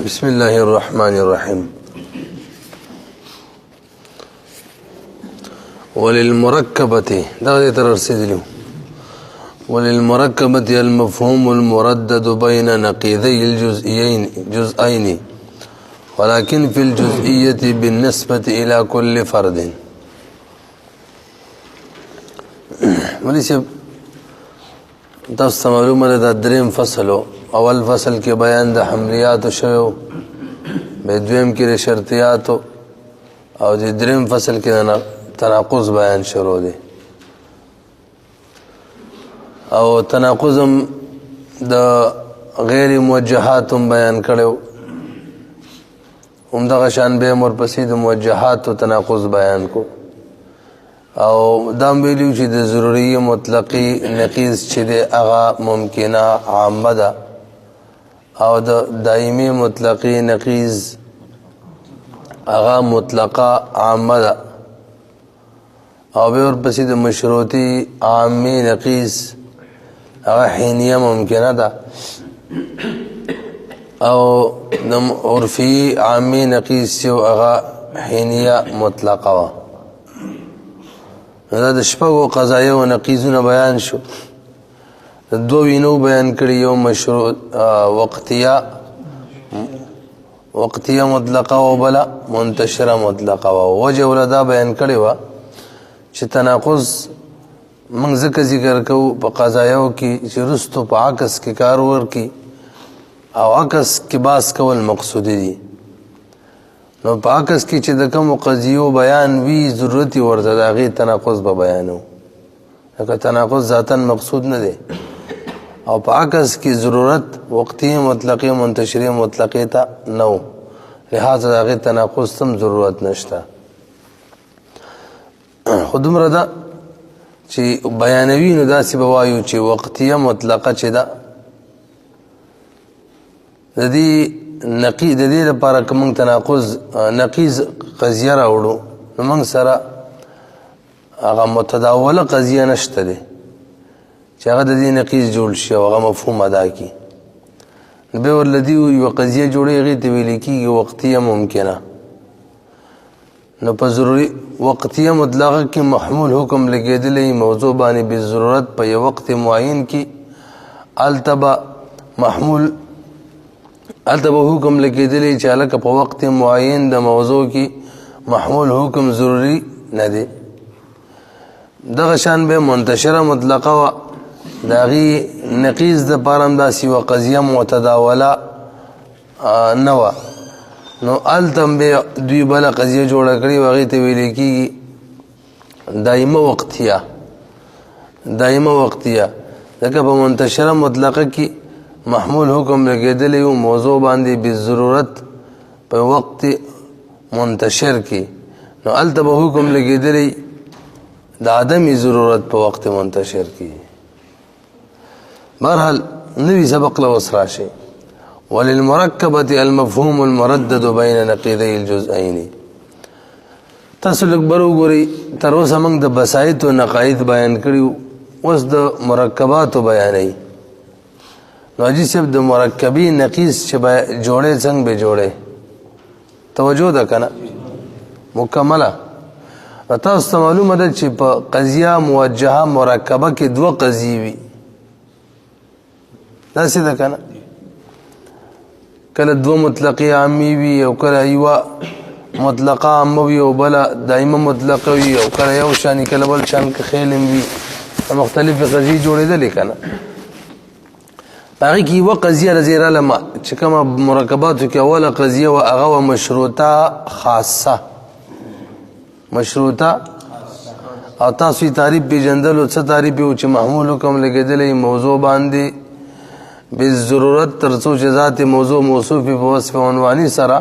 بسم الله الرحمن الرحيم. وللمركبة ده ترسيد له وللمركبة المفهوم المردد بين نقيضي جزئين ولكن في الجزئية بالنسبة إلى كل فرد. وليس تاسو معلومه ده دریم فصلو اول فصل کې بیان د حملیات شو به دویم کې شرطیات او د دریم فصل کې تناقض بیان شروع دي او تناقض د غیر موجهات بیان کړو همدغه شان به مور پسې د موجهات او تناقض بیان کو او دام ویلو چې د ضروري مطلقي نقیض چې د هغه ممکنه عامه ده او د دایمي مطلقي نقیض هغه مطلقه عامه ده او به ورپسې د مشروطي عامي نقیض هغه حینیه ممکنه ده او د عرفي عامي نقیض چې هغه حینیه مطلقه وه. دا د شپږو قضایو او نقیضونه بیان شو د دوه وینو بیان کړي یو مشروط وقتیه مطلقه او بلا منتشره مطلقه او وجه ولدا بیان کړي وا چې تناقض موږ ذکر کوو په قضایو کې چې رستو په عکس کې کار ورکی او عکس کې باس کول مقصود دي نو پاکس کی چې د کوم قضیو بیان وی ضرورت ورته داغه تناقض به بیانو هغه تناقض ذاتاً مقصود نه دی او پاکس کی ضرورت وقتی مطلقه منتشری مطلقه تا نو لہذا داغه تناقض تم ضرورت نشته خودم ردا چې بیانوي نو داسې بوایو چې وقتی مطلقه چې دا د دې نقیض د دې لپاره کوم تناقض نقیض قضیه راوړو نو موږ سره هغه متداوله قضیه نشته ده چې هغه د دې نقیض جوړ شي او هغه مفهوم ادا کی به ولدي یو قضیه جوړي غي ته ویل کیږي وقتیه ممکنه نو په ضروري وقتیه مطلقه کې محمول حکم لګیدلې موضوع باندې به ضرورت په یو وخت معین کې التبا محمول التبا حکم لګیدلی چې الک په وخت معین د موضوع کې محمول حکم ضروری نه دی دغه شان به منتشره مطلقه و داغي نقیض د پارم داسي و قضیه متداوله نه و نو التم به دوی بل قضیه جوړه کړی وغه ته ویل کیږي دایمه وقتیه دغه په منتشره مطلقه کې محمول حکم لګیدلی او موضوع باندې به ضرورت په وخت منتشر کې نو التبه حکم لګیدلی د عدمي ضرورت په وخت منتشر کې بهرحال نوی سبق له وسراشي وللمركبه المفهوم المردد بين نقيضي الجزئين تاسو لګبر وګوري تر اوسه موږ د بسایط او نقایض بیان کړیو اوس د مرکبات بیانای نو اجي صاحب د مرکبي نقیض چې جوړې څنګه به جوړې توجه ده کنه مکمله تاسو معلومه ده چې په قضیه موجهه مرکبه کې دوه قضیې وي دا څه ده کنه کله دوه مطلقي عامي وي او کله یو مطلقه عامه وي او بل دایمه مطلقه وي او کله یو شان کله بل شان کې خیلم وي مختلفه قضیې جوړېدلې کنه باقي کی و قضیه رزیره لما چې کومه مرکباتو کې اوله قضیه او هغه مشروطه خاصه مشروطه او تاسو تعریف پیژندل او څه تعریف یو چې محمول حکم لګیدلې موضوع باندې به ضرورت ترڅو چې ذات موضوع موصوف په وصف عنواني سره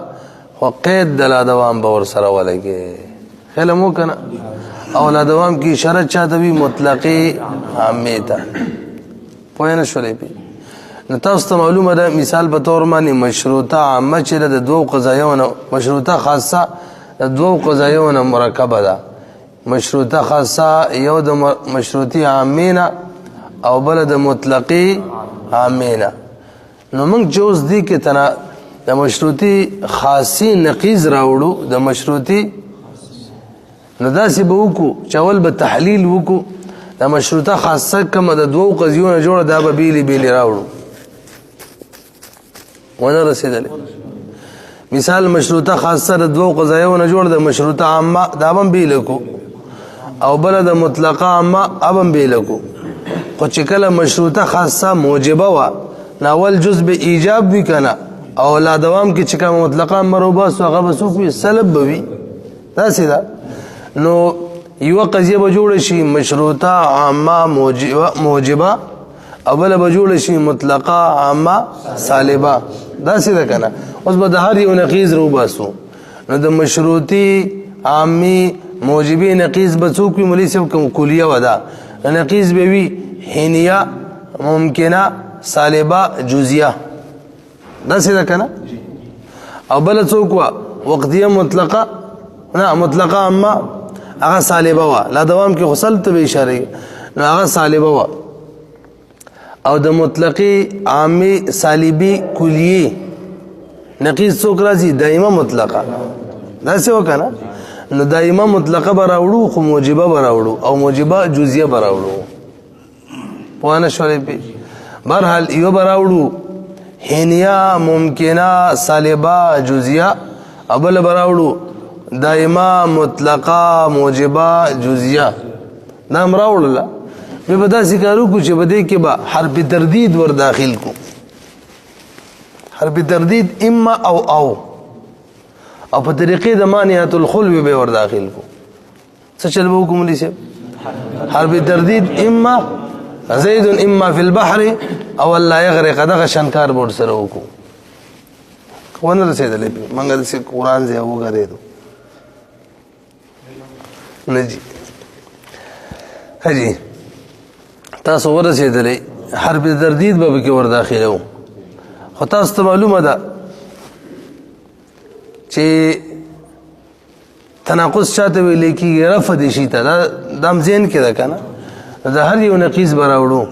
او قید د دوام باور سره ولګي خلک مو کنه او لا دوام کی شرط چاته وی مطلقي عامه ده پوهه نه شولې نو تاسو معلومه ده مثال په تور باندې مشروطه عامه چې د دوه قضایونو مشروطه خاصه د دوه قضایونو مرکبه ده مشروطه خاصه یو د مشروطي عامینه او بل د مطلقي عامینه نو موږ جوز دي کې تنا د د مشروطي خاصي نقیض راوړو د مشروطي نو داسې به وکړو چې اول به تحلیل وکړو د مشروطه خاصه کومه د دوو قضیو نه جوړه دا به بیلې بیلې راوړو ونه رسېدلې مثال مشروطه خاصه د دوو قضایو نه جوړه د مشروطه عامه دا به هم بیله کو او بل د مطلقه عامه اب هم بیله کو خو چې کله مشروطه خاصه موجبه وه ناول جز به ایجاب وي که نه او لا دوام کې چې کومه مطلقه عامه روباسو هغه به څوک وي سلب به وي داسې ده نو یوه قضیه به جوړه شي مشروطه عامه موجبه او بله به جوړه شي مطلقه عامه سالبه داسې ده که نه اوس به د هر یو نقیض روباسو نو د مشروطي عامي موجبي نقیض به څوک وي مولوي صاحب کوم کلیه وه ده نقیض به وي حینیه ممکنه سالبه جزیه داسې ده که نه او بله څوک وه وقتیه مطلقه نه مطلقه عامه هغه سالبه وه لا دوام کې غسل ته به اشاره نو هغه سالبه وه او د مطلقي عامي سالبي کلیه نقیض څوک راځي دایمه مطلقه داسې وکړه نو دایمه مطلقه به راوړو خو موجبه به راوړو او موجبه جزیه به راوړو پوه نه شولې پې برحال یو به راوړو حینیه ممکنه سالبه جزیه او بله به راوړو دایمه مطلقه موجبه جزیه دا هم راوړله بیا به داسې کار وکړو چې په دې کې به حرف تردید ور داخل کو حرف تردید اما او په طریقې د مانعة الخلو به ور داخل کو څه چل به وکړو مولوي صاحب حرف تردید اما زید اما فی البحر او الله یغرق دغه شنکار به ورسره وکړو ونه رسېدلی موږ داسې قرآن ځای وګرېدو نه جي ښه جي تاسو ورسېدلی حرف تردید به پکې ور داخلو خو تاسو ته معلومه ده چې تناقض چاته ویلی کېږي رفع دې شي ته دا هم ذهن کې ده که نه د هر یو نقیض به راوړو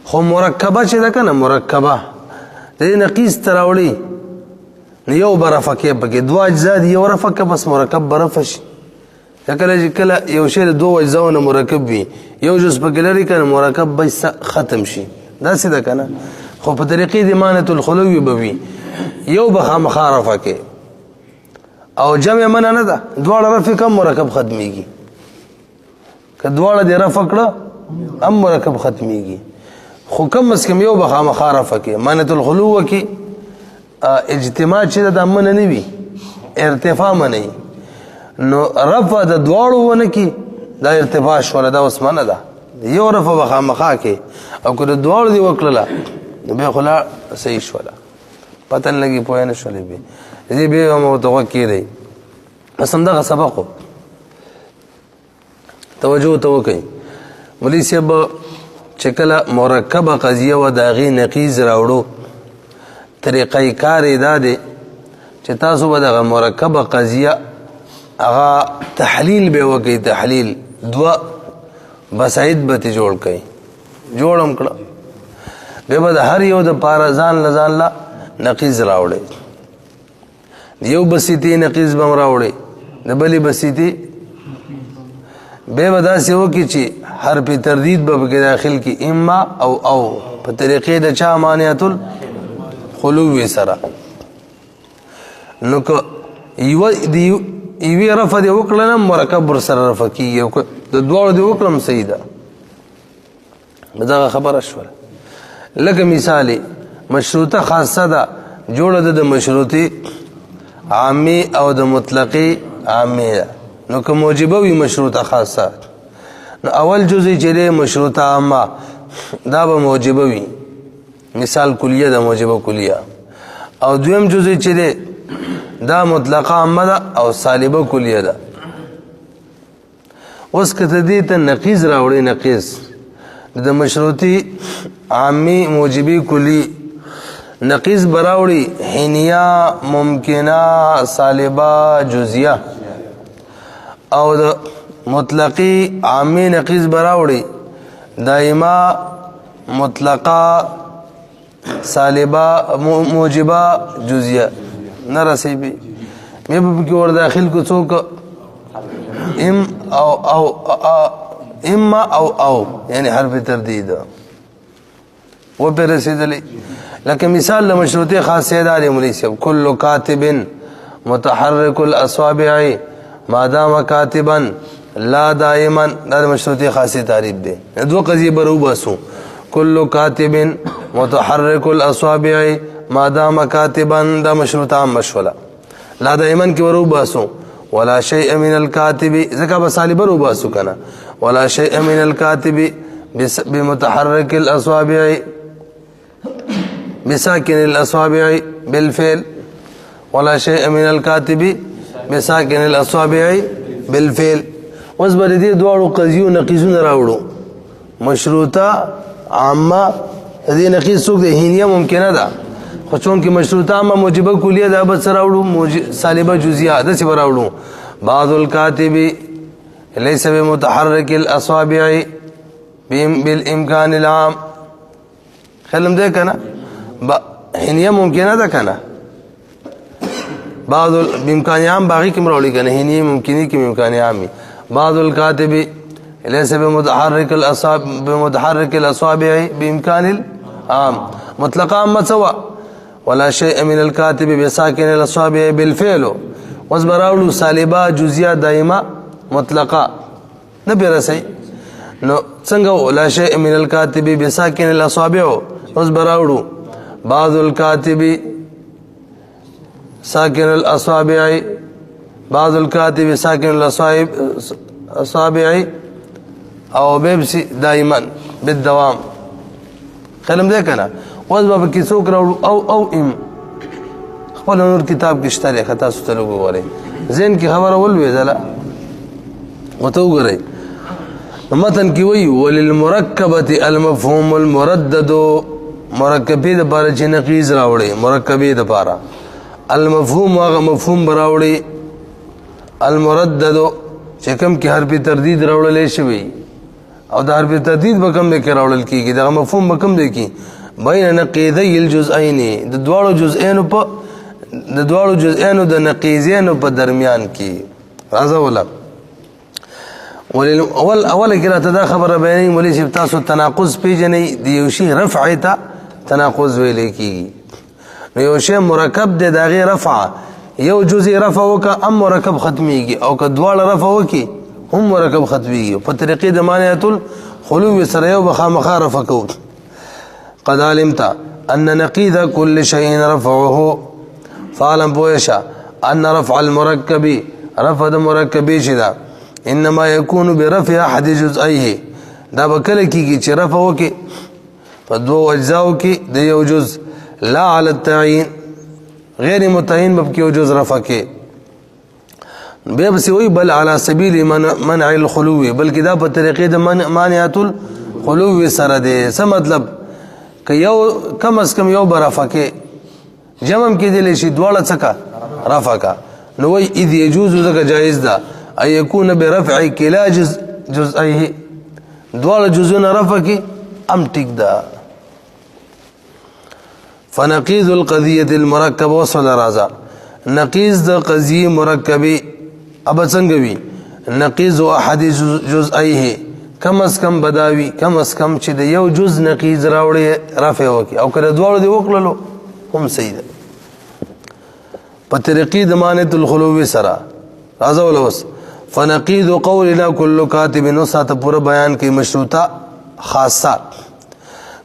خو مرکبه چې ده که نه مرکبه د دې نقیض ته راوړي نو یو به رفع کې پکې دوه اجزا دي یو رفع که بس مرکب به رفع شي کله چې کله یو شی د دوو اجزاو نه مرکب وي یو جز پکې لري که نه مرکب به ختم شي داسې ده که نه خو په طریقې د مانعة الخلو به وي یو به خامخا رفع کې او جمع منع نه ده دواړه رفع کم مرکب ختمیږي که دواړه دې رفع کړه هم مرکب ختمیږي خو کم از کم یو به خامخا رفع کې مانعة الخلو کې اجتماع چې ده دا منع نه وي ارتفاع منع نو رفع د دواړو ونه کې دا ارتفاع شوله دا اوس منع ده یو رفع به خامخا کې او که د دواړو دې وکړله نو بیا خو لا صحیح شوله پته نه لګي پوه نه شولې بیا دې بیا هم ورته غوږ کېدی بس همدغه سبق و توجه ته وکړئ مولوي صاحب چې کله مرکبه قضیه وه د هغې نقیض راوړو طریقه کار یې دا دی چې تاسو به دغه مرکبه قضیه هغه تحلیل به وکړئ تحلیل دوه بساید به ترې جوړ کړئ جوړ هم کړه بیا به د هر یو دپاره ځان له نقیض راوړئ یو بسیطي نقیض به هم راوړئ د بلې بسیطي بیا به داسې وکړي چې حرف تردید به پکې داخل کړي اما او په طریقې د چا مانعة الخلو سره نو که یوې رفع دې وکړه نه مرکب ورسره رفع کېږي د دواړو دې وکړم صحیح ده دغه خبره شوله لکه مثال مشروطه خاصه ده جوړه ده د مشروطي عامي او د مطلقي عامي ده نو که موجبه وي مشروطه خاصه نو اول جزء چې دی مشروطه عامه دا به موجبه وي مثال کلیه ده موجبه کلیه او دویم جزء چې دی دا مطلقه عامه ده او سالبه کلیه ده اوس که ته دې ته نقیض راوړې نقیض د مشروطي عامي موجبي کلی نقیض براوړي حینیه ممکنه سالبه جزیه او د مطلقي عامي نقیض براوړي دایمه مطلقه سالبه موجبه جزئیه نرسی بی مې په کې ور داخل کو څوک اما او یعنی حرف تردید و پر رسیدلی لکه مثال له مشروطه خاصه دار ملیسب کل کاتب متحرك الاصابع ما دام کاتبا لا دائما دا مشروطه خاصه تعریف ده دو قضیه برو باسو کل کاتب متحرك الاصابع ما دام کاتبا دا مشروطه مشولا لا دائما کی ورو باسو ولا شيء من الكاتب زکا بسالی برو باسو کنا ولا شيء من الكاتب بمتحرك الاصابع بساكن الاصابع بالفعل ولا شيء من الكاتب بساكن الاصابع بالفعل وزبر دي دوړو قضیو نقیزونه راوړو مشروطه عامه دې نقیز څوک د هینیه ممکنه ده خو چون کې مشروطه عامه موجبه کلیه ده بس راوړو سالبه جزئیه ده چې راوړو بعض الكاتب ليس بمتحرك الاصابع بالامكان العام خلم ده کنه هینیه ممکنه ده کنه بعض بامکان عام باقی کوم راوړي کنه هینیه ممکنه کې امکان عامي بعض الكاتب ليس بمتحرك الاصابع بامكان العام مطلقا عام سوا ولا شيء من الكاتب بساكن الاصابع بالفعل وزبراولو سالبه جزئيه دائمه مطلقه نبرسي نو څنګه ولا شيء من الكاتب بساكن الاصابع وزبراولو بعض الكاتب ساكن الاصابع بعض الكاتب ساكن الاصابع او بيبسي دائما بالدوام کلم دې کنه اوس به کې څوک راوړو او ام خپل نور کتاب کې شته خطا ستلو غوړي زين کې خبره ولوي زلا وته وګورئ متن کې وی وللمرکبه المفهوم المردد مرکبې د بار چې نقیز راوړي مرکبې د بار المفهوم هغه مفهوم براوړي المردد چې کوم کې حرف تردید راوړل شي او د حرف تردید به کوم کې راوړل کیږي دا مفهوم به کوم دی کی بین نقیضی الجزئین د دوړو جزئین په د دوړو جزئین د نقیضین په درمیان کې راځه ولا اول کې راته دا خبره بیانې ولې چې تاسو تناقض پیژنې دی یو شی رفع ته تناقض ویل کیږي نو یو شی مرکب دی دا غیر رفع یو جزء رفع وکا ام مرکب ختمیږي او که دواړه رفع وکي هم مرکب ختمیږي په طریقې د مانعت الخلو سره یو بخامخا رفع کو قد علمت ان نقيض كل شيء رفعه فعلم بويشا ان رفع المركب رفع المركب شدا انما يكون برفع احد جزئيه دا بکله کیږي چې رفع وکي په دوه اجزاو کې د یو جزء لا على التعيين غیر متعین مب کې وجوز رفع کې به بس وی بل على سبيل منع الخلو بلکې دا په طریقې د مانعات الخلو سره ده څه مطلب ک یو کم از کم یو برفع کې جمع کې دي لشي دواړه څخه رفع کا نو وی اذ يجوز ذکر جائز ده اي يكون برفع كلا جزئيه دواړه جزونه رفع کې ام ټیک ده فنقيض القضيه المركب وصل رازا نقيض د قضيه مركبه اب څنګه وي نقيض احد جزئيه کم از کم بداوي کم از کم چې د یو جز نقيض راوړي رافع وکي او کله دواړو دی وکړلو هم صحیح ده په طریقې د مانعت الخلو سره رازا ولوس فنقيض قولنا كل كاتب نصات پورا بیان کی مشروطه خاصه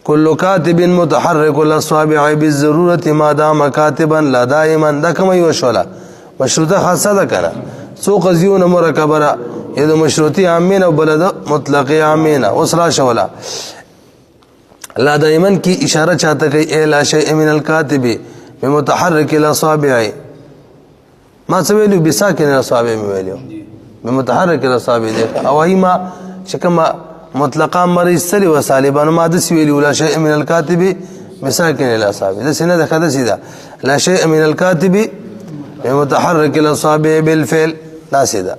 كل كاتب متحرك الاصابع بالضروره ما دام كاتبا لا دائما دا کوم یو شولا مشروطه خاصه ده کنه سو قضیون مرکبره ید مشروطی عامین او بلد مطلق عامین اسرا شولا لا دائما کی اشاره چاہتا کہ الا شيء من الكاتب بمتحرك الاصابع ما سویلو بساکن الاصابع ویلو بمتحرك الاصابع او هیما شکما مطلقا مریض سری وسالبان ما د سویل ولا شيء من الكاتب مساكن الاصابع ده سنه ده خدای سیدا لا شيء من الكاتب بمتحرك الاصابع بالفعل لا سیدا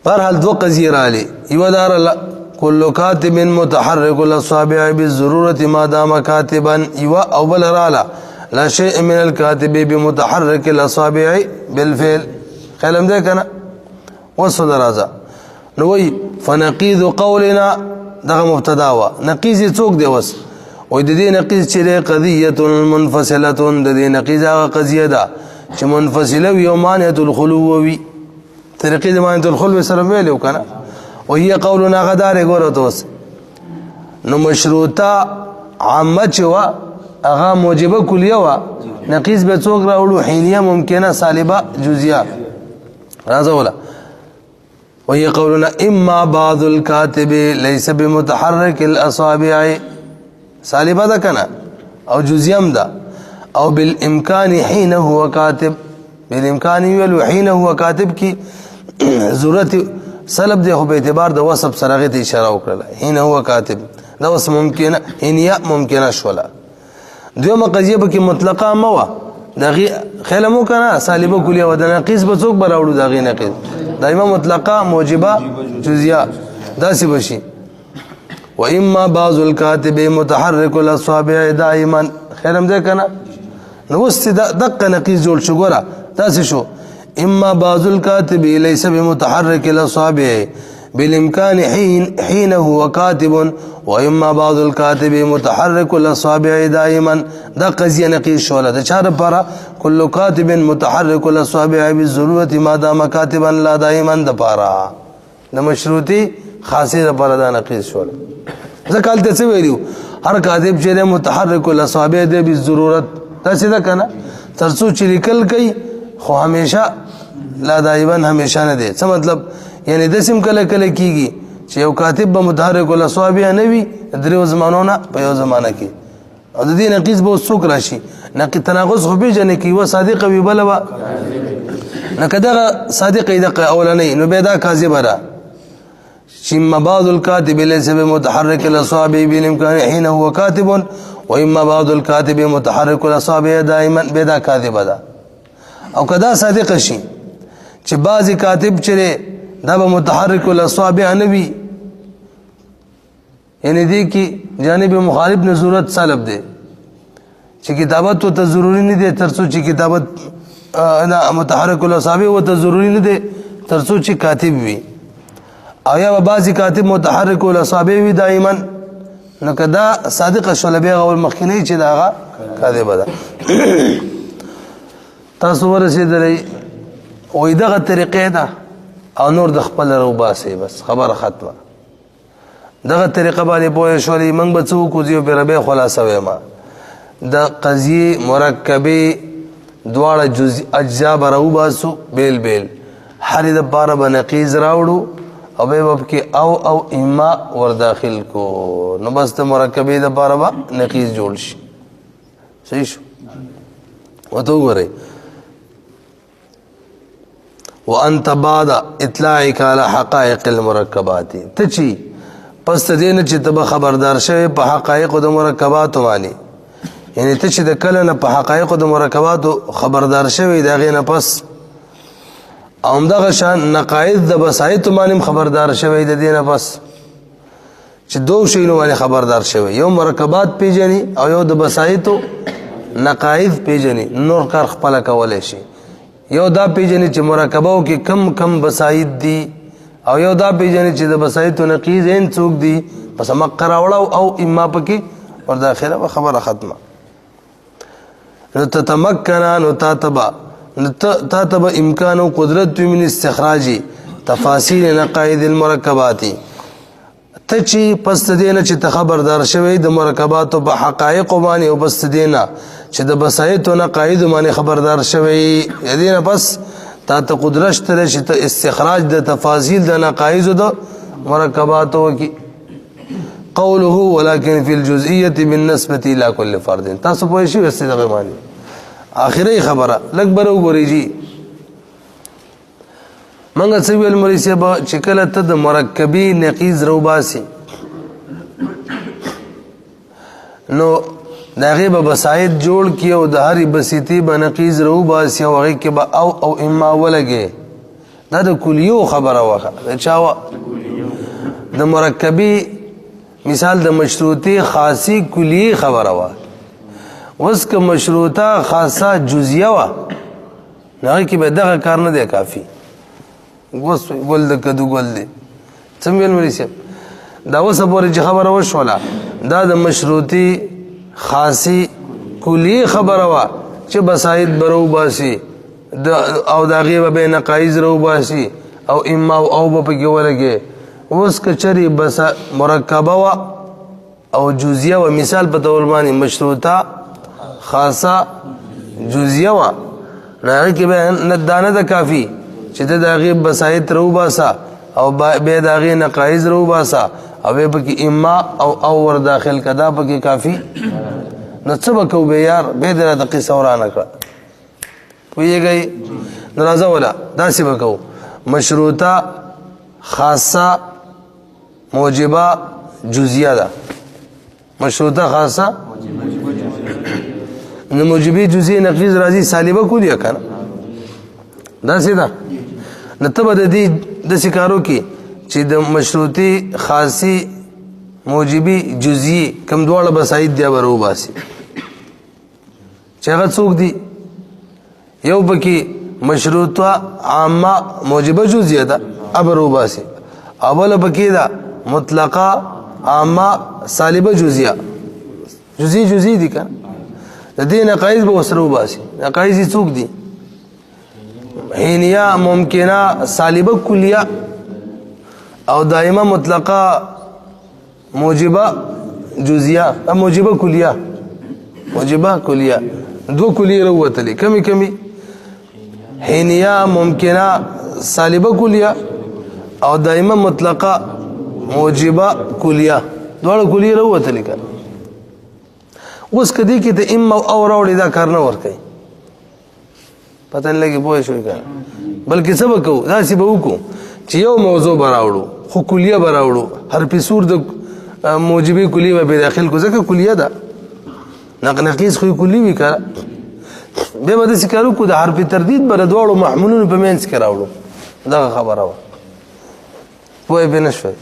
پر حال دو قضیه را لی یو دار كل كاتب متحرك الاصابع بالضروره ما دام كاتبا يوا او بل رالا لا شيء من الكاتب بمتحرك الاصابع بالفعل كلام ده كنا وصل رازا نوي فنقيض قولنا دغه مبتدا وا نقيض څوک دی وس وې د دې نقیض چې قضیه منفصله د دې نقیض قضیه ده چې منفصله وي او مانعه الخلو وي طریقې د مانعه الخلو سره ویلو کنه وهي قولنا غدار ګورو توس نو مشروطه عامه چې وا هغه موجبه کلیه وا نقیض به څوک راوړو حینیه ممکنه سالبه جزئیه راځه ولا وهي قولنا اما بعض الكاتب ليس بمتحرك الاصابع سالبه ده کنه او جزئیم ده او بالامكان حين هو كاتب بالامكان ویلو حين هو كاتب کی ضرورت سلب ده په اعتبار د وصف سره ته اشاره وکړه حين هو كاتب دا وس ممکنه حینیه ممکنه شولا دویمه قضیه به کې مطلقه مو دغه خلمو کنه سالبه کلیه و د نقیض به څوک براوړو دغه نقیض دایمه مطلقه موجبه جزئیه داسې بشي واما بعض الكاتب متحرك الاصابع دائما خیرم ده کنه نو است دقه نقیض جوړ شو ګره داسې شو اما بعض الكاتب ليس بمتحرك الاصابع بالامكان حين هو كاتب واما بعض الكاتب متحرك الاصابع دائما دا قضيه نقيض شوله د چار پر كل كاتب متحرك الاصابع بالضروره ما دام كاتبا لا دائما د پارا د مشروطي خاصه پر دا نقيض شوله ځکه ته څه ویلو هر کاتب چې متحرك الاصابع د بالضرورت تاسو دا کنه ترڅو چې لیکل کوي خو همیشه لا دائما همیشه نه دي څه مطلب یعنی د سیم کله کله کیږي چې یو کاتب به متحرک الاصابع نه وي درو زمانونه په یو زمانه کې او د دې نقیض به څوک راشي نقیض تناقض خو به جن کې و صادق وي بل و نه کدا صادق ایده اولنی نو به دا کاذب را شم بعض الكاتب ليس بمتحرك الاصابع بالامكان حين هو كاتب واما بعض الكاتب متحرك الاصابع دائما بدا كاذب ده او کدا صادق شي چې بعضی کاتب چره دا به متحرک الاصابع نبی یعنی دی کی جانب مخالف نه ضرورت سلب دی چې کتابت ته ضروری نه دی ترڅو چې کتابت انا متحرک الاصابع و ته ضروری نه دی ترڅو چې کاتب وي آیا بعضی کاتب متحرک الاصابع وي دائما نو کدا صادق شلبی او مخکنی چې داغه کاذب ده تاسو ورسېدلې وې دغه طریقې ده او نور د خپل روباسي بس خبره ختمه دغه طریقه باندې پوه شولې موږ به څوک کوزیو په ربه خلاصه وېما د قضیه مرکبه دواړه جزء اجزا بروباسو بیل بیل هر د بار بنقیز راوړو او به وب کې او اما ور داخل کو نو بس د مرکبه د بار با نقیز جوړ شي صحیح شو وته وګورئ وانت بعد اطلاعك على حقائق المركبات تچی پس دین چې تب خبردار شوی په حقایق د مرکبات باندې یعنی ته چې د کله نه په حقایق د مرکبات خبردار شوی دا غینه پس اومدغه شان نقائض د بسایت باندې خبردار شوی د دینه پس چې دوه شینو باندې خبردار شوی یو مرکبات پیژني او یو د بسایت نقائض پیژني نور کار خپل کولای شي یو دا پیژنې چې مرکبو کې کم کم بسایت دي او یو دا پیژنې چې د بسایت نقیض ان څوک دي پس مقرا وړو او اما پکې ور داخله خبره ختمه نو تتمكن نو تاتب امکان او قدرت من استخراج تفاصيل نقائض المركبات تچی پس دینه چې خبردار شوی د مرکبات په حقایق باندې او پس دینه چې د بسایت او نقائض باندې خبردار شوی یدینه پس تا ته قدرت تر چې ته استخراج د تفاصیل د نقائض د مرکبات وکي قوله ولكن في الجزئيه بالنسبه الى كل فرد تاسو په شی واستدغه باندې اخري خبره لګ برو ګوري جی منګه سویل مریسه با چې کله ته د مرکبي نقیض روباسي نو داغه به بسایت جوړ کیو د هرې بسیتی به نقیض روباسي او هغه کې به او اما ولګي دا د کلیو خبره واخه دا چا د مرکبی مثال د مشروطی خاصی کلی خبره وا اوس که مشروطه خاصه جزئیه وا نه کې به دغه کار نه دی کافی اوس ګل د کدو ګل دی څنګه ویل شي دا اوس پورې چې خبره وشوله دا د مشروطی خاصی کلی خبره وا چې بسایت برو باسي او دا غیبه به نقایز رو باسي او اما او په کې ولګي اوس کچري بس مرکبه وا او جزئیه و مثال په تور باندې مشروطه خاصه جزئیه وا نه کې به ندانه د کافی چې د غیب بسایت رو باسا او به د غیب نقایز رو باسا او به کې اما او ور داخل کدا په کې کافی نو څه وکاو به یار به د قصه ورانه کړ ویږي ناراضه ولا داسې وکاو مشروطه خاصه موجبه جزئیه ده مشروطه خاصه نو موجبه جزئیه نقیض راځي سالبه کولیه کنه داسې ده نو ته د دې د سکارو کې چې د مشروطي خاصي موجبي جزئي کم دواړه بسایت دی ورو باسي چې هغه څوک دي یو پکې مشروطه عامه موجبه جزئیه ده ابرو باسي اول پکې ده مطلقه عامه سالبه جزئیه جزئي دي کنه د دې نقایض به وسرو باسي نقایض څوک دي حینیه ممکنه سالبه کلیه او دائمه مطلقه موجبه جزئیه موجبه کلیه دو کلیه وروتلې کمی حینیه ممکنه سالبه کلیه او دائمه مطلقه موجبه کلیه دوړ کلیه وروتلې کړه اوس کدی کې ته اما او راوړی دا کار نه ور کوي پته نه لګي پوه شوې کنه بلکې سبق کو دا سی به وکړو چې یو موضوع براوړو خو کلیه براوړو هر پسور د موجبي کلیه به داخل کو ځکه کلیه ده نقیض خو کلیه وی کړه به بده سکارو کو د حرف تردید بر دوړو محمولون په مینس کې راوړو دا خبره و پوه به نشوي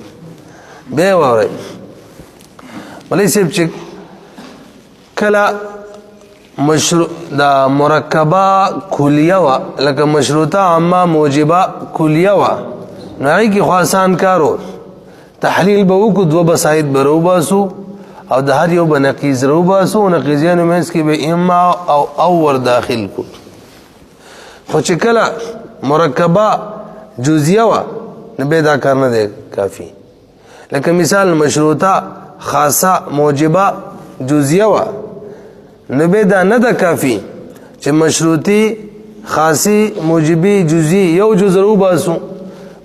به وره ولې سب چې کلا مشروع دا مرکبه کلیه وا لکه مشروطه عامه موجبه کلیه وا نړۍ کې خاصان کارو تحلیل به وکړو دو بسایت برو باسو او د هر یو بنقیز رو باسو نقیزیانو منس کې به اما او ور داخل کو خو چې کله مرکبه جزئیه وا نه به دا کار نه دی کافی لکه مثال مشروطه خاصه موجبه جزئیه وا نبه دا نه ده کافی چې مشروطی خاصی موجبی جزئی یو جز رو باسو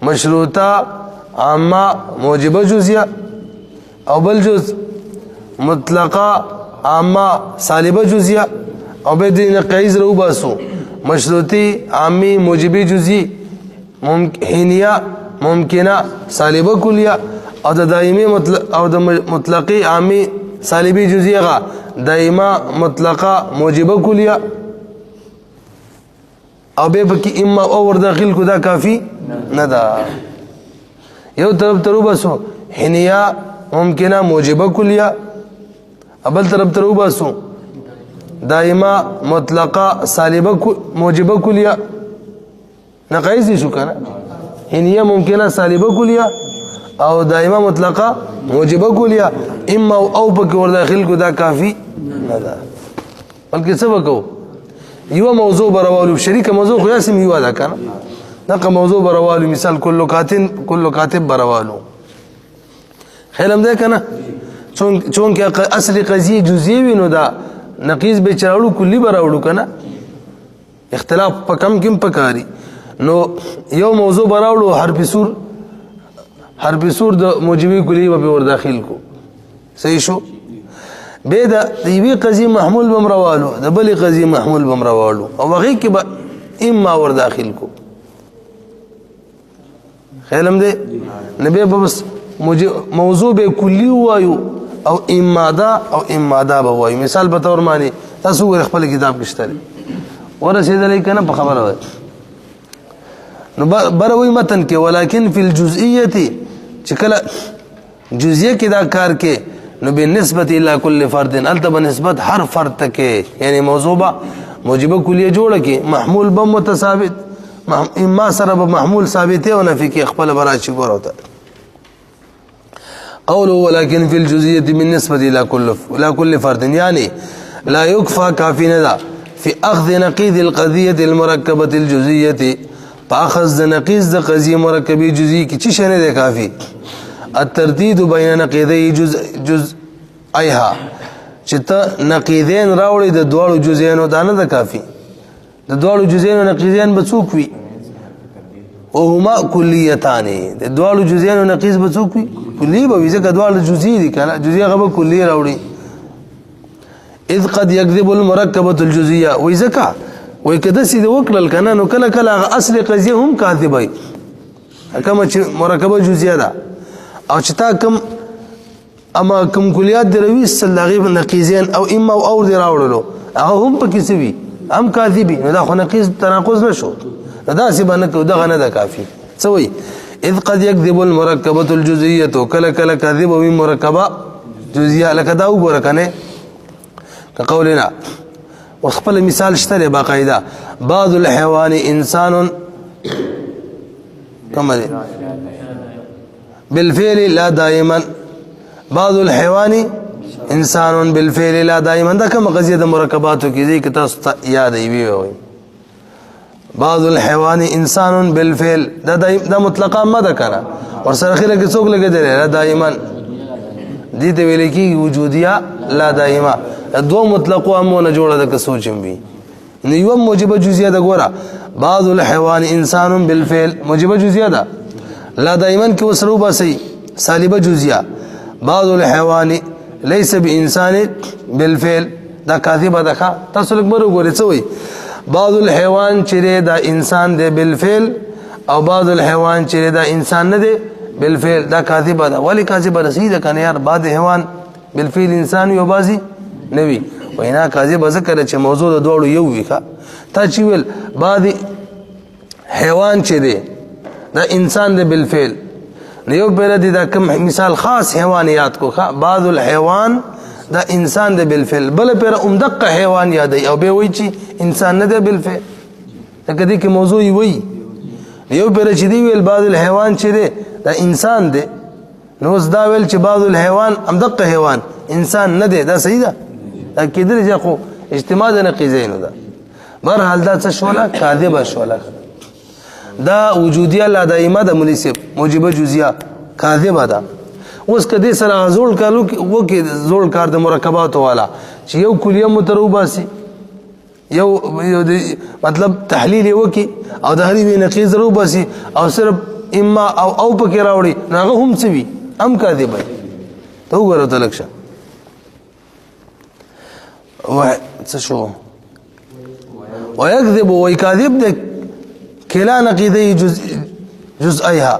مشروطه عامه موجبه جزئیه او بل جز مطلقه عامه سالبه جزئیه او به دې نقیض رو باسو مشروطی عامی موجبی جزئی حینیه ممکنه سالبه کلیه او د دایمي او د مطلقی عامی سالبی جزئیه دائمه مطلقه موجبه کلیه او به پکې اما او ور داخل کو دا کافی نه ده یو طرف ترو بسو حینیه ممکنه موجبه کلیه ابل طرف ترو بسو دائمه مطلقه سالبه موجبه کلیه نقایض شو کنه حینیه ممکنه سالبه کلیه او دائمه مطلقه موجبه کلیه اما او پکې ور داخل کو دا کافی نه ده بلکې څه وکړو یو موضوع براوالو شریک موضوع خو یاسم یو ده کنه دغه موضوع براوالو مثال کل کاتب براوالو خیلم ده کنه چون کې اصلي قضیه جزئي وینو دا نقیض به چراړو کلی براوړو کنه اختلاف په کم پکاري نو یو موضوع براوړو حرف سور د موجبي کلی په ور داخل کو صحیح شو به دا یوې قضیه محمول بمروالو د بلې قضیه محمول بمروالو او هغه کې به اما ور داخل کو خیلم ده نبی بس موضوع به کلی وایو او اما دا به وایو مثال په تور معنی تاسو ور خپل کتاب کې شته ورسېدلې کنه په خبره وای نو بروي متن کې ولکن فی الجزئیه چې کله جزئیه کې دا کار کې نو بالنسبه الى كل فرد الته بنسبت هر فرد ته کې یعنی موضوع با موجبه کلیه جوړه کې محمول بم متثابت اما سره محمول ثابته او نفي کې خپل براشي ګور وته قوله ولكن في الجزئيه بالنسبه الى كل فرد يعني لا يكفى كافي ندا في اخذ نقيض القضيه المركبه الجزئيه فاخذ نقيض قضيه مركبه جزئي کی چی شنه ده کافی الترديد بين نقيضي جزء ايها چته نقيضين راوړي د دوړو جزئینو دانه ده کافی د دوړو جزئینو نقيضين بڅوک وي او هما کلیتان د دوړو جزئینو نقيض بڅوک وي کلی به ځکه دوړو جزئی دي کنه جزئی غو کلی راوړي اذ قد يكذب المركبه الجزئيه وذكا وکده سید وکړل کنه نو کله کله اصل قضیه هم کاذبای کما چې مرکبه جزئیه ده او چې تا کم اما کم کلیات دروي سلاغي نقيضين او اما او دي راوړلو هغه هم پکې سوي هم کاذبي نو دا خو نقيض تناقض نشو دا سی باندې کو دغه نه ده کافي سوي اذ قد يكذب المركبه الجزئيه كلا كلا كذب ومن مركبه جزئيه لك دا وګوره کنه كقولنا وخپل مثال شته باقاعده بعض الحيوان انسان كما دي بالفعل لا دائما بعض الحيوان انسان بالفعل لا دائما دا کوم قضيه د مرکباتو کې دي که تاسو یاد وي بعض الحيوان انسان بالفعل دا مطلقا ما ده کنه اور سره اخره کې څوک لګیدل لا دائما دي ته ویل کی وجودیه لا دائما دو مطلقو امونه جوړه د سوچم وي نو یو موجبه جزئیه ده ګوره بعض الحيوان انسان بالفعل موجبه جزئیه ده لا دائما کې وسرو باسي سالبه جزئیه بعض الحيوان ليس بانسان بالفعل دا کاذبه ده تاسو لګمرو ګورئ څه وي بعض الحيوان چې دا انسان دی بالفعل او بعض الحيوان چې دا انسان نه دی بالفعل دا کاذبه ده ولی کاذبه رسیده کنه یار بعض حیوان بالفعل انسان یو بازي نوي وینا کاذبه ذکر چې موضوع د دوړو یو وی کا تا چې ویل بعض حیوان چې دی دا انسان دی بالفعل یو بل دی دا کوم مثال خاص حیوانیات کو بعض الحيوان دا انسان دی بالفعل بل پر عمدق حیوان یاد او به وی چې انسان نه دی بالفعل کدی کې موضوع وی یو پر چې دی ویل بعض الحيوان چې دی دا انسان دی نو دا ویل چې بعض الحيوان عمدق حیوان انسان نه دی دا صحیح ده دا کېدل چې خو اجتماع د نقیضین ده بهر حال دا څه شولا کاذبه شولا دا وجودیه لا دائمه ده مناسب موجبه جزئیه کاذبه ده اوس کدي سره زول کالو وکي زول کار د مرکبات والا چې یو کلیه متروباسي یو مطلب تحلیل وکي او د هری نقیض روباسي او صرف اما او پکې راوړي هغه هم سوي هم کاذبه ته وګورئ تلکشه شو ويكذب ويكاذب ده كلا نقيضي جزئيها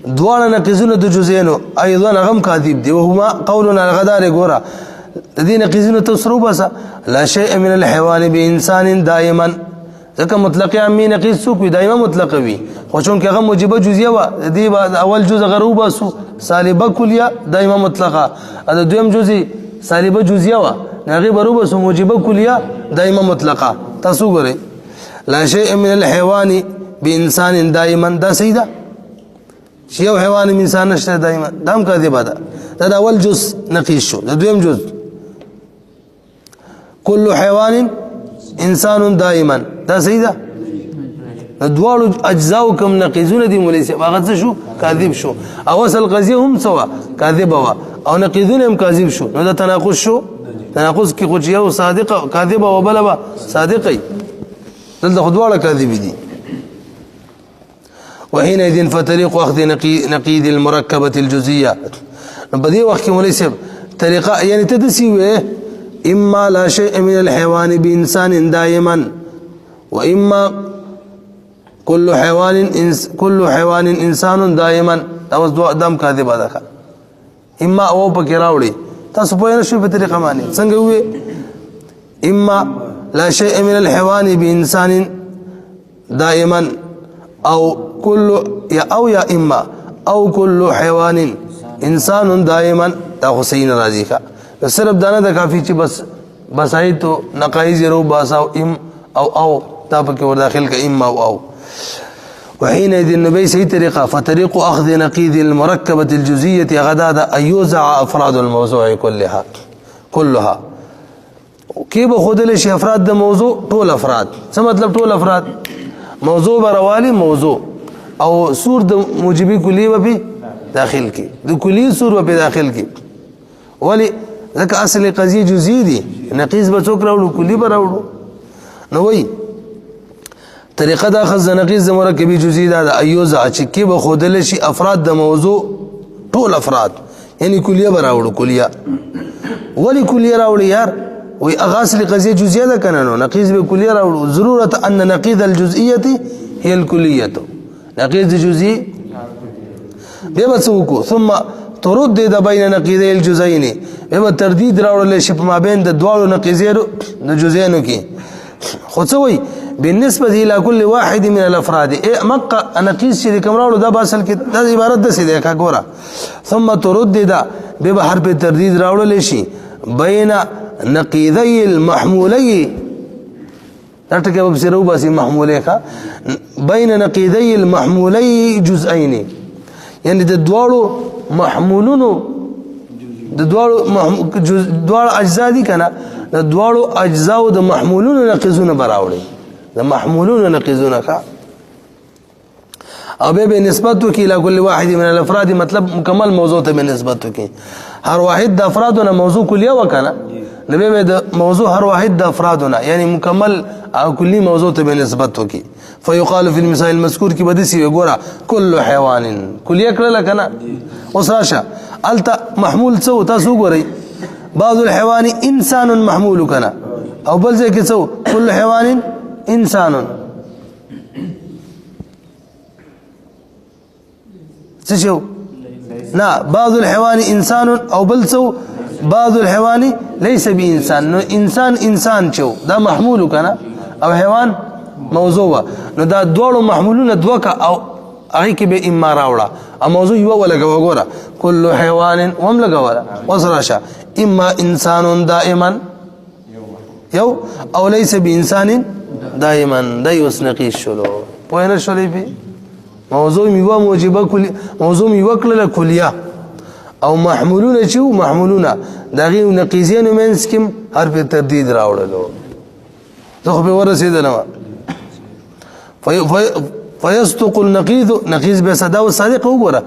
دوان نقيضون دو جزئينو ايضا غم كاذب دي وهما قولنا الغدار غورا الذين نقيضون تسرو بس لا شيء من الحيوان بانسان دائما ځکه مطلق عامي نقيض سوق دائما مطلق وي خو چون کې غم موجبه جزئيه و دي اول جزء غروبه سو سالبه كليه دائما مطلقه هذا دویم جزء سالبه جزئيه و نغي بروبه سو موجبه كليه دائما مطلقه تاسو ګورئ لا شيء من الحيوان بانسان دائما دا سيده شيء حيوان انسان نشته دائما دام کاذبه ده دا اول جزء نقيض شو دا دویم جزء كل حيوان انسان دائما دا سيده دوالو اجزاء كم نقيضون دي مولسي هغه شو کاذب شو او اصل قضيه هم سوا کاذبه وا او نقيضون هم کاذب شو نو دا تناقض شو تناقض کې خو یو صادقه کاذبه او بلبه صادقه دلته خدواله کاذب دي وحينئذ فطريق اخذ نقيض المركبه الجزئيه بدي وقت مولسي طريقه يعني تدسي اما لا شيء من الحيوان بانسان دائما واما كل حيوان انسان دائما تاسو دوه دم کاذب ده اما او پکې راوړي تاسو په نه شو په طریقه باندې څنګه وي اما لا شيء من الحيوان بانسان دائما او كل يا اما او كل حيوان انسان دائما دا حسین راضی کا صرف دانا دا کافی چی بس آئی تو نقائز رو باسا ام او تا پکی ور داخل کا ام او وحينئذ النبي سي طريقة فطريق أخذ نقيض المركبة الجزئية غداد أن يوزع أفراد الموضوع كلها كيف خود لشي أفراد ده موضوع طول أفراد څه مطلب طول أفراد موضوع بروالي موضوع او سور د موجبي كلي به داخل کی د كلي سور به داخل کی ولي ځکه اصل قضيه جزئي دي نقيض به څوک راوړو كلي به راوړو نو وای طریقه دا اخذ نقیض د مرکبی جزئی دا ایوزع چې کې به خودل شي افراد د موضوع ټول افراد یعنی کلیه براوړو کلیه ولی کلیه راوړي یار وی اغاصل قضیه جزئیه ده کنه نو نقیض به کلیه راوړو ضرورت ان نقیض الجزئیه هي الكليه نقیض جزئی به وسوکو ثم ترد د بین نقیضي الجزئین به تردید راوړل شي په مابین د دوه نقیضینو د جزئینو کې خو څه وی بالنسبه الى كل واحد من الافراد مقه نقيس چې کوم راوړو دا باصل کې د عبارت د سیده کا ګوره ثم تردد به حرف تردید راوړل شي بین نقيضي المحمولي ترټکه به سره وباسي محموله کا بین نقيضي المحمولي جزئين یعنی د دوړو محمولونو د دوړو اجزا دي کنه د دوړو اجزا او د محمولونو نقیزونه براوړي د محمولون نقیزونه کا او به نسبت کی الى كل واحد من الافراد مطلب مکمل موضوع ته نسبت کی هر واحد د افرادونه موضوع کلیه وکنه نبی د موضوع هر واحد د افرادونه یعنی مکمل او کلی موضوع ته نسبت کی فيقال في المثال المذكور کی بدسی وګوره كل حيوان کلیه کړه کنه اوس راشه التا محمول څو تاسو ګورئ بعض الحيوان انسان محمول کنه او بل ځای کې څو كل حيوان انسان تشو لا بعض الحيوان انسان او بلسو بعض الحيوان ليس بانسان نو انسان شو دا محمول كان او حيوان موضوع نو دا دوړو محمولون دوکا او هغه کې به اما راوړه او موضوع یو ولا وګوره كل حيوان وم لګوره وسراشه اما انسان دائما یو او ليس بانسان دائما دا یوسنقی شلو پوینه شلې په موضوع میوه موجبه کلی موضوع میوه کله کلیه او محمولون چې محمولون دغه نقیزین منس کوم حرف تردید راوړلو زه به ورسېدل فيصدق النقيض نقيض به صدا او صادق وګوره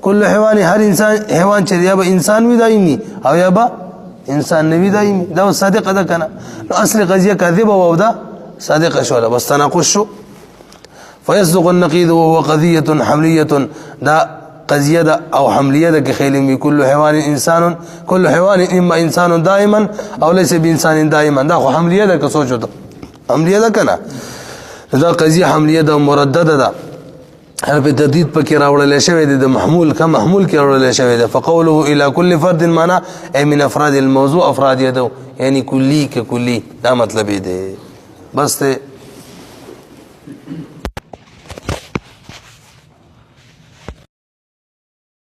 كل حيوان هر انسان حيوان چې یا به انسان وي دایمي او یا به انسان نوي دایمي دا صادق ده کنه اصل قضيه کاذبه او ده صادق شو بس تناقض شو فيصدق النقيض وهو قضيه حمليه دا قضيه دا او حمليه دا كخيل كل حيوان انسان كل حيوان اما انسان دائما او ليس بانسان دائما دا خو حمليه دا كسوچو دا حمليه دا کنه دا قضيه حمليه دا مردده دا حرف تردید پکې راوړل شوی دی د محمول کا محمول کې راوړل شوی دی فقوله الى كل فرد معنا اي من افراد الموضوع افراد يدو يعني كلي ككلي دا مطلب دی بس ته